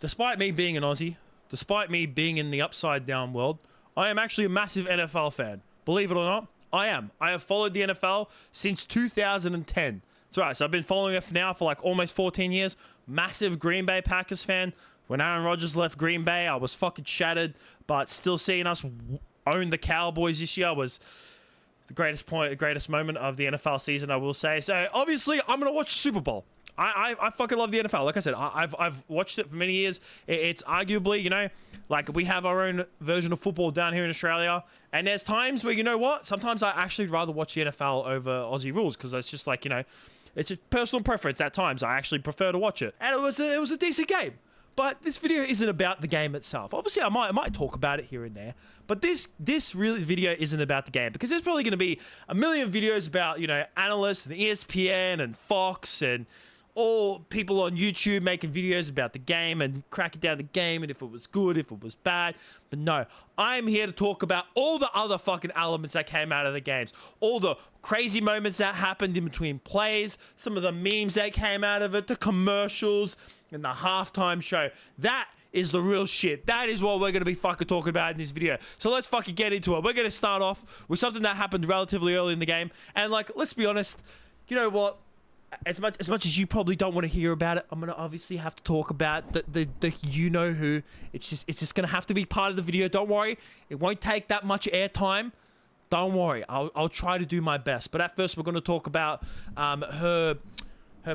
Despite me being an Aussie, despite me being in the upside down world, I am actually a massive NFL fan. Believe it or not, I am. I have followed the NFL since 2010. That's right, so I've been following it now for like almost 14 years. Massive Green Bay Packers fan. When Aaron Rodgers left Green Bay, I was fucking shattered, but still seeing us own the Cowboys this year was the greatest moment of the NFL season, I will say. So obviously, I'm gonna watch the Super Bowl. I fucking love the NFL. Like I said, I've watched it for many years. It's arguably, you know, like we have our own version of football down here in Australia. And there's times where, you know what? Sometimes I actually rather watch the NFL over Aussie rules because it's just like, you know, it's a personal preference at times. I actually prefer to watch it. And it was a decent game. But this video isn't about the game itself. Obviously, I might talk about it here and there. But this really video isn't about the game because there's probably going to be a million videos about, you know, analysts and ESPN and Fox and all people on YouTube making videos about the game and cracking down the game and if it was good, if it was bad. But no, I'm here to talk about all the other fucking elements that came out of the games. All the crazy moments that happened in between plays, some of the memes that came out of it, the commercials, and the halftime show. That is the real shit. That is what we're going to be fucking talking about in this video. So let's fucking get into it. We're going to start off with something that happened relatively early in the game. And like, let's be honest, you know what? As much as you probably don't want to hear about it, I'm gonna obviously have to talk about the you know who. It's just gonna have to be part of the video. Don't worry, it won't take that much airtime. Don't worry, I'll try to do my best. But at first, we're gonna talk about her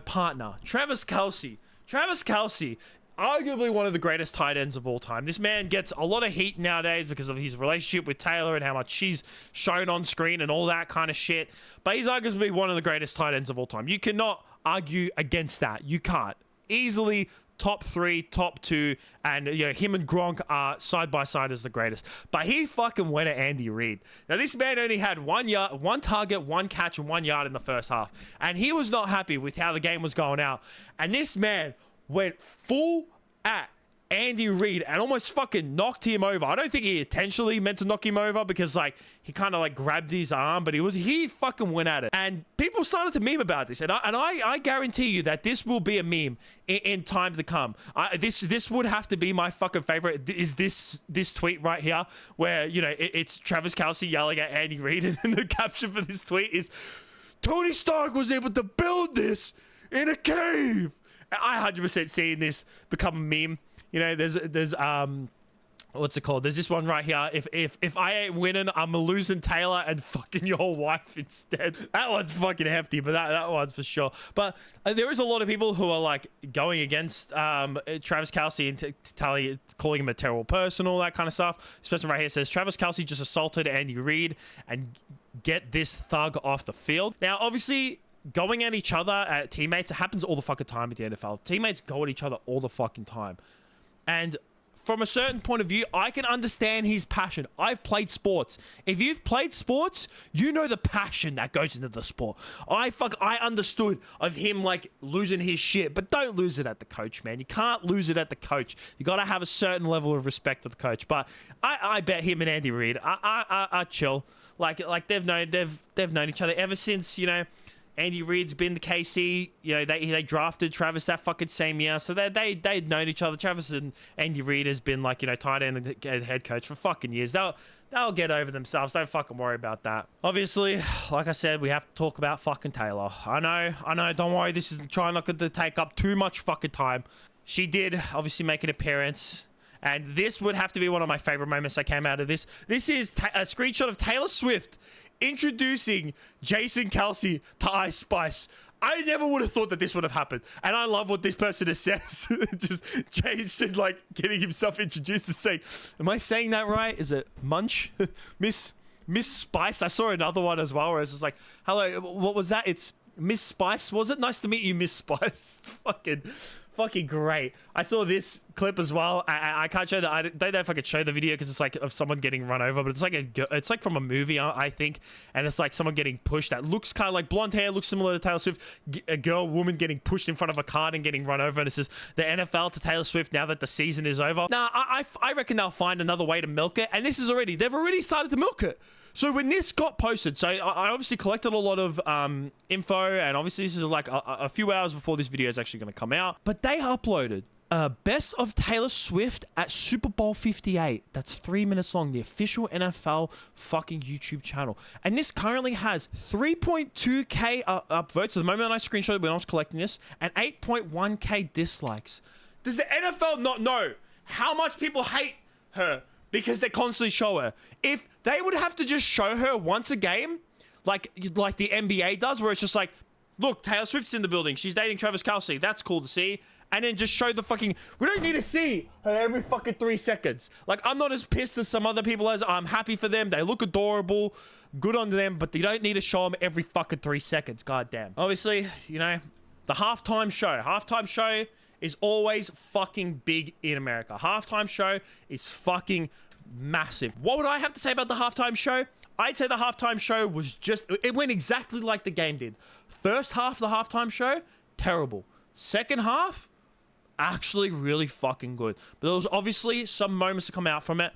partner, Travis Kelce. Travis Kelce, arguably one of the greatest tight ends of all time. This man gets a lot of heat nowadays because of his relationship with Taylor and how much she's shown on screen and all that kind of shit. But he's arguably one of the greatest tight ends of all time. You cannot argue against that. You can't. Easily top 3, top 2, and you know, him and Gronk are side by side as the greatest. But he fucking went at Andy Reid. Now this man only had 1 target, 1 catch, and 1 yard in the first half. And he was not happy with how the game was going out. And this man went full at Andy Reid and almost fucking knocked him over. I don't think he intentionally meant to knock him over because like he kind of like grabbed his arm, but he fucking went at it. And people started to meme about this, and I guarantee you that this will be a meme in time to come. This would have to be my fucking favorite. Is this tweet right here where, you know, it's Travis Kelce yelling at Andy Reid, and then the caption for this tweet is, "Tony Stark was able to build this in a cave." I 100% seeing this become a meme. You know, there's what's it called? There's this one right here. If I ain't winning, I'm losing Taylor and fucking your wife instead. That one's fucking hefty, but that one's for sure. But there is a lot of people who are like going against Travis Kelce and calling him a terrible person, all that kind of stuff. This person right here says Travis Kelce just assaulted Andy Reid and get this thug off the field. Now, obviously, going at each other, at teammates, it happens all the fucking time at the NFL. Teammates go at each other all the fucking time. And from a certain point of view, I can understand his passion. I've played sports. If you've played sports, you know the passion that goes into the sport. I understood of him like losing his shit, but don't lose it at the coach, man. You can't lose it at the coach. You got to have a certain level of respect for the coach. But I bet him and Andy Reid are chill. Like they've known each other ever since, you know, Andy Reid's been the KC. You know, they drafted Travis that fucking same year, so they'd known each other. Travis and Andy Reid has been like, you know, tight end and head coach for fucking years. They'll get over themselves. Don't fucking worry about that. Obviously, like I said, we have to talk about fucking Taylor. I know. Don't worry. This is trying not to take up too much fucking time. She did obviously make an appearance. And this would have to be one of my favorite moments that came out of this. This is a screenshot of Taylor Swift introducing Jason Kelce to Ice Spice. I never would have thought that this would have happened. And I love what this person says. Just Jason, like, getting himself introduced and saying, am I saying that right? Is it Munch? Miss Spice? I saw another one as well where it's just like, hello, what was that? It's Miss Spice, was it? Nice to meet you, Miss Spice. Fucking great. I saw this clip as well. I can't show that. I don't know if I could show the video because it's like of someone getting run over, but it's like from a movie, I think, and it's like someone getting pushed that looks kind of like blonde hair, looks similar to Taylor Swift. A woman getting pushed in front of a car and getting run over, and it says the NFL to Taylor Swift now that the season is over. Now, I reckon they'll find another way to milk it, and they've already started to milk it. So when this got posted, so I obviously collected a lot of info, and obviously this is like a few hours before this video is actually going to come out, but they uploaded Best of Taylor Swift at Super Bowl 58. That's 3 minutes long. The official NFL fucking YouTube channel. And this currently has 3.2k upvotes. So the moment I screenshot when I was collecting this, and 8.1k dislikes. Does the NFL not know how much people hate her because they constantly show her? If they would have to just show her once a game, like the NBA does, where it's just like, look, Taylor Swift's in the building. She's dating Travis Kelce. That's cool to see. And then just show the fucking... We don't need to see her every fucking 3 seconds. Like, I'm not as pissed as some other people as. I'm happy for them. They look adorable. Good on them. But you don't need to show them every fucking 3 seconds. God damn. Obviously, you know, the halftime show. Halftime show is always fucking big in America. Halftime show is fucking massive. What would I have to say about the halftime show? I'd say the halftime show was just... It went exactly like the game did. First half of the halftime show, terrible. Second half, actually really fucking good. But there was obviously some moments to come out from it.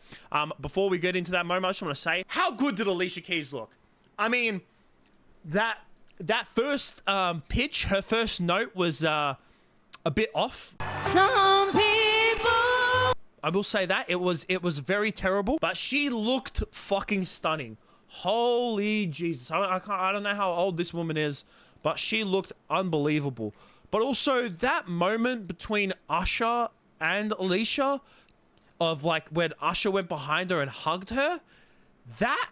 Before we get into that moment, I just want to say, how good did Alicia Keys look? I mean, that first pitch, her first note was a bit off. Some people... I will say that it was very terrible, but she looked fucking stunning. Holy Jesus. I don't know how old this woman is, but she looked unbelievable. But also that moment between Usher and Alicia, of like when Usher went behind her and hugged her, that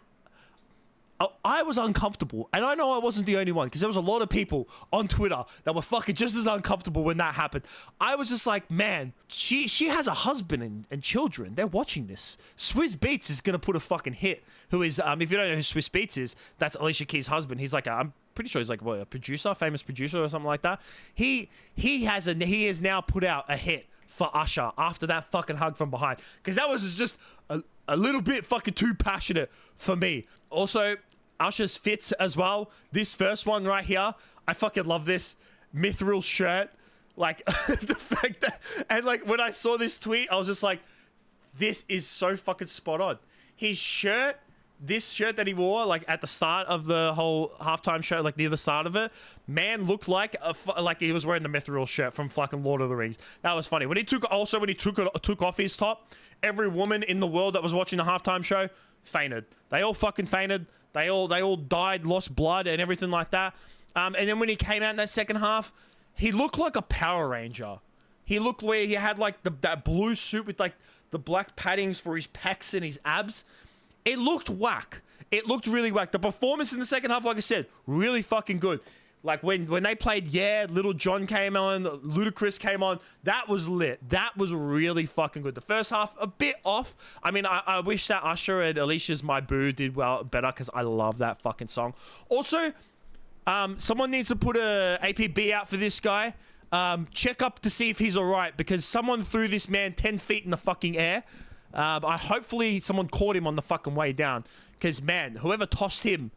I was uncomfortable. And I know I wasn't the only one, because there was a lot of people on Twitter that were fucking just as uncomfortable when that happened. I was just like, man, she has a husband and children. They're watching this. Swizz Beatz is going to put a fucking hit. Who is, if you don't know who Swizz Beatz is, that's Alicia Keys' husband. He's like, I'm pretty sure he's like, what, a producer, famous producer or something like that. He has now put out a hit for Usher after that fucking hug from behind, because that was just a little bit fucking too passionate for me. Also, Usher's fits as well. This first one right here, I fucking love this mithril shirt. Like, the fact that, and like when I saw this tweet, I was just like, this is so fucking spot on. His shirt, this shirt that he wore, like at the start of the whole halftime show, like near the start of it, man looked like he was wearing the mithril shirt from fucking Lord of the Rings. That was funny. When he took off his top, every woman in the world that was watching the halftime show fainted. They all fucking fainted. They all died, lost blood and everything like that. And then when he came out in that second half, he looked like a Power Ranger. He looked where he had like that blue suit with like the black paddings for his pecs and his abs. It looked whack. It looked really whack. The performance in the second half, like I said, really fucking good. Like when they played Yeah, Little John came on, Ludacris came on, that was lit. That was really fucking good. The first half, a bit off. I mean, I wish that Usher and Alicia's My Boo did better, because I love that fucking song. Also, someone needs to put a APB out for this guy. Check up to see if he's alright, because someone threw this man 10 feet in the fucking air. Hopefully someone caught him on the fucking way down, because man, whoever tossed him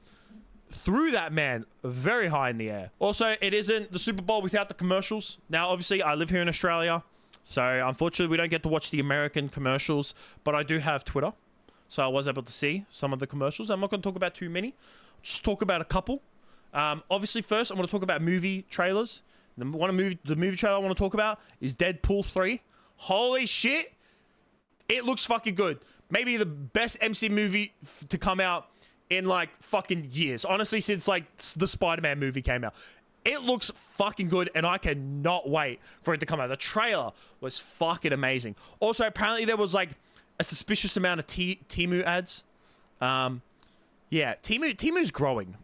threw that man very high in the air. Also, it isn't the Super Bowl without the commercials. Now, obviously, I live here in Australia, so unfortunately, we don't get to watch the American commercials, but I do have Twitter, so I was able to see some of the commercials. I'm not going to talk about too many. Just talk about a couple. Obviously, first, I'm going to talk about movie trailers. The movie trailer I want to talk about is Deadpool 3. Holy shit! It looks fucking good. Maybe the best MC movie to come out in like fucking years. Honestly, since like the Spider-Man movie came out. It looks fucking good, and I cannot wait for it to come out. The trailer was fucking amazing. Also, apparently there was like a suspicious amount of Temu ads. Yeah, Temu's growing.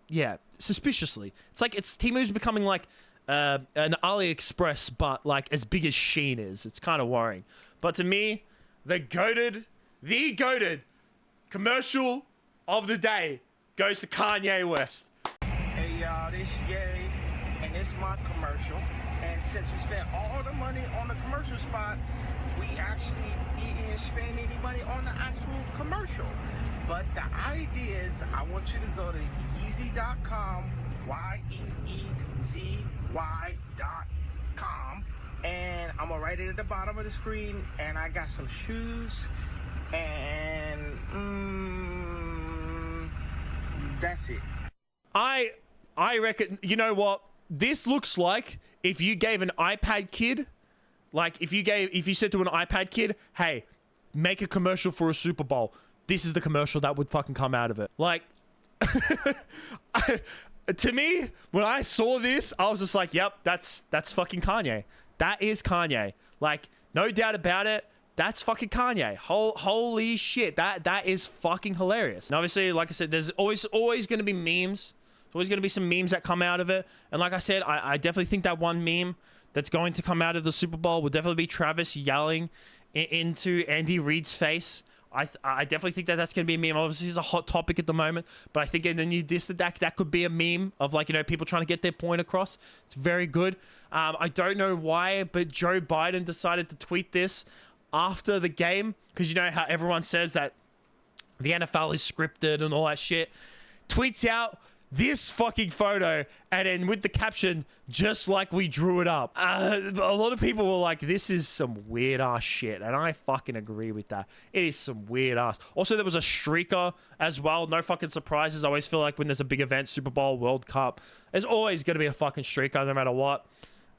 Yeah, suspiciously. It's like Temu's becoming like an AliExpress, but like as big as Shein is. It's kind of worrying. But to me, the goated commercial of the day goes to Kanye West. Hey y'all, this Ye, and it's my commercial. And since we spent all the money on the commercial spot, we actually didn't spend any money on the actual commercial. But the idea is, I want you to go to Yeezy.com, YEEZY.com, and I'm gonna write it at the bottom of the screen. And I got some shoes, and that's it. I reckon, you know what? this looks like if you gave an iPad kid, like if you said to an iPad kid, hey, make a commercial for a Super Bowl. This is the commercial that would fucking come out of it. Like, to me, when I saw this, I was just like, yep, that's fucking Kanye. That is Kanye. Like, no doubt about it. That's fucking Kanye. Holy shit. That is fucking hilarious. And obviously, like I said, there's always going to be memes. There's always going to be some memes that come out of it. And like I said, I definitely think that one meme that's going to come out of the Super Bowl will definitely be Travis yelling into Andy Reid's face. I definitely think that's going to be a meme. Obviously, it's a hot topic at the moment, but I think in the new diss that could be a meme of, like, you know, people trying to get their point across. It's very good. I don't know why, but Joe Biden decided to tweet this after the game, because you know how everyone says that the NFL is scripted and all that shit. Tweets out this fucking photo, and then with the caption, just like we drew it up. A lot of people were like, this is some weird ass shit, and I fucking agree with that. It is some weird ass. Also, there was a streaker as well. No fucking surprises. I always feel like when there's a big event, Super Bowl, World Cup, there's always going to be a fucking streaker no matter what.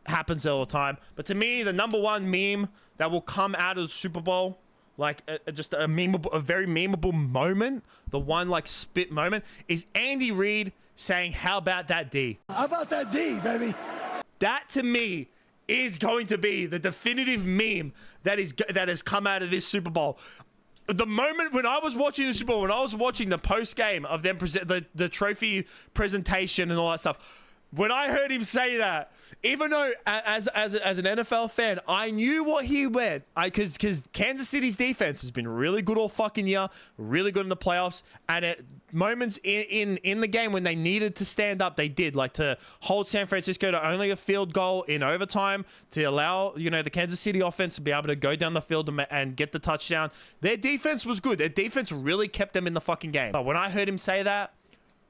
Happens all the time. But to me, the number one meme that will come out of the Super Bowl, like just a very memeable moment, the one like spit moment, is Andy Reid saying, how about that D? How about that D, baby? That to me is going to be the definitive meme that has come out of this Super Bowl. The moment when I was watching the Super Bowl, when I was watching the post game of them present the trophy presentation and all that stuff, when I heard him say that, even though as an NFL fan, I knew what he meant. Because Kansas City's defense has been really good all fucking year, really good in the playoffs, and at moments in the game when they needed to stand up, they did. Like to hold San Francisco to only a field goal in overtime to allow, you know, the Kansas City offense to be able to go down the field and get the touchdown. Their defense was good. Their defense really kept them in the fucking game. But when I heard him say that,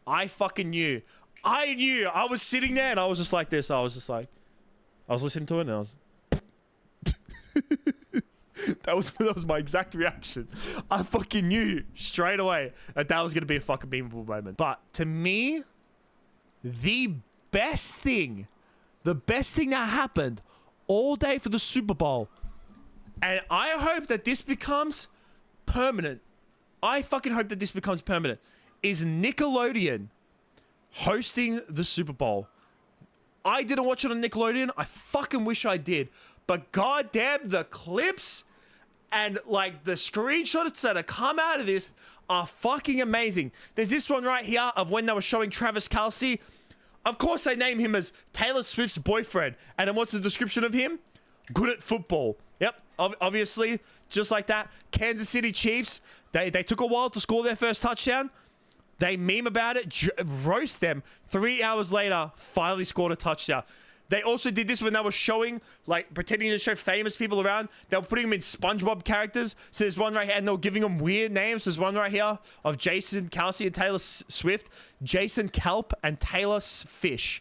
I fucking knew. I knew. I was sitting there and I was just like this. I was listening to it and I was that was my exact reaction. I fucking knew straight away that was going to be a fucking memeable moment. But to me, the best thing that happened all day for the Super Bowl, and I hope that this becomes permanent. I fucking hope that this becomes permanent, is Nickelodeon hosting the Super Bowl. I didn't watch it on Nickelodeon. I fucking wish I did. But goddamn, the clips and like the screenshots that have come out of this are fucking amazing. There's this one right here of when they were showing Travis Kelce. Of course, they name him as Taylor Swift's boyfriend. And then what's the description of him? Good at football. Yep, obviously, just like that. Kansas City Chiefs, they took a while to score their first touchdown. They meme about it, roast them. 3 hours later, finally scored a touchdown. They also did this when they were showing, like, pretending to show famous people around. They were putting them in SpongeBob characters. So there's one right here, and they were giving them weird names. There's one right here of Jason Kelce and Taylor Swift. Jason Kelp and Taylor Fish.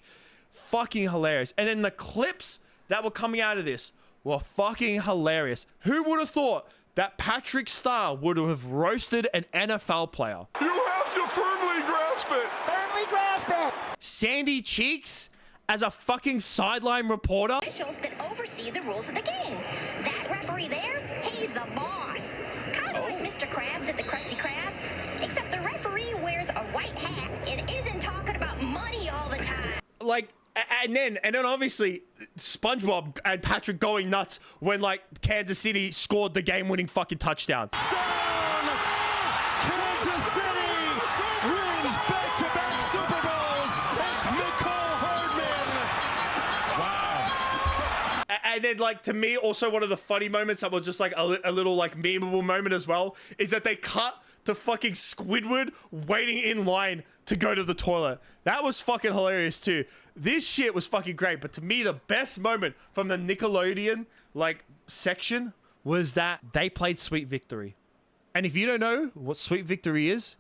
Fucking hilarious. And then the clips that were coming out of this were fucking hilarious. Who would have thought that Patrick Star would have roasted an NFL player? You have to firmly grasp it. Firmly grasp it. Sandy Cheeks as a fucking sideline reporter. Officials that oversee the rules of the game. That referee there, he's the boss. Kind of like Mr. Krabs at the Krusty Krab, except the referee wears a white hat and isn't talking about money all the time. Like, and then obviously SpongeBob and Patrick going nuts when, like, Kansas City scored the game-winning fucking touchdown. Kansas City wins back-to-back Super Bowls. It's Nicole Hardman. Wow. And then, like, to me, also one of the funny moments that was just, like, a little, like, memeable moment as well is that they cut to fucking Squidward waiting in line to go to the toilet. That was fucking hilarious too. This shit was fucking great. But to me, the best moment from the Nickelodeon, like, section was that they played Sweet Victory. And if you don't know what Sweet Victory is,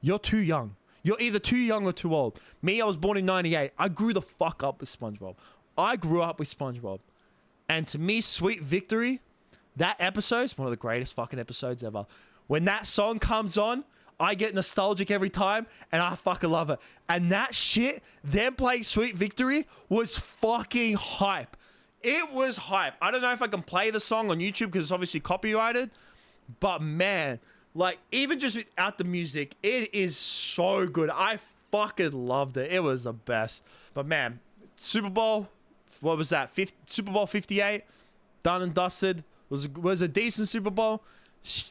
you're too young. You're either too young or too old. Me, I was born in 98. I grew the fuck up with SpongeBob. I grew up with SpongeBob. And to me, Sweet Victory, that episode is one of the greatest fucking episodes ever. When that song comes on, I get nostalgic every time, and I fucking love it. And that shit, them playing Sweet Victory, was fucking hype. It was hype. I don't know if I can play the song on YouTube because it's obviously copyrighted, but man, like, even just without the music, it is so good. I fucking loved it. It was the best. But man, Super Bowl, what was that? Super Bowl 58, done and dusted. Was a decent Super Bowl.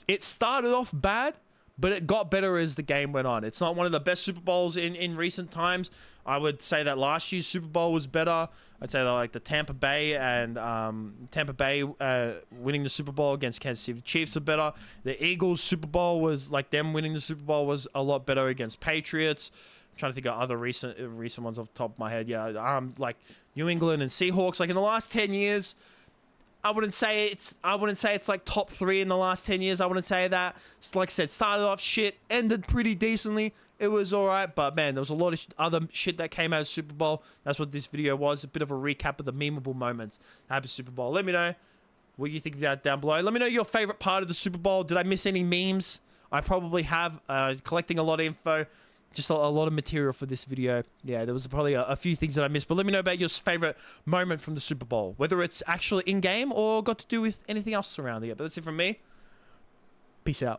It started off bad, but it got better as the game went on. It's not one of the best Super Bowls in recent times. I would say that last year's Super Bowl was better. I'd say that like the Tampa Bay winning the Super Bowl against Kansas City Chiefs are better. The Eagles Super Bowl was like them winning the Super Bowl was a lot better against Patriots. I'm trying to think of other recent ones off the top of my head. Yeah, like New England and Seahawks. Like in the last 10 years, I wouldn't say it's like top 3 in the last 10 years. I wouldn't say that. It's like I said, started off shit, ended pretty decently. It was all right, but man, there was a lot of other shit that came out of Super Bowl. That's what this video was, a bit of a recap of the memeable moments that happened Super Bowl. Let me know what you think about down below. Let me know your favorite part of the Super Bowl. Did I miss any memes? I probably have. Collecting a lot of info. Just a lot of material for this video. Yeah, there was probably a few things that I missed, but let me know about your favorite moment from the Super Bowl, whether it's actually in-game or got to do with anything else surrounding it. But that's it from me. Peace out.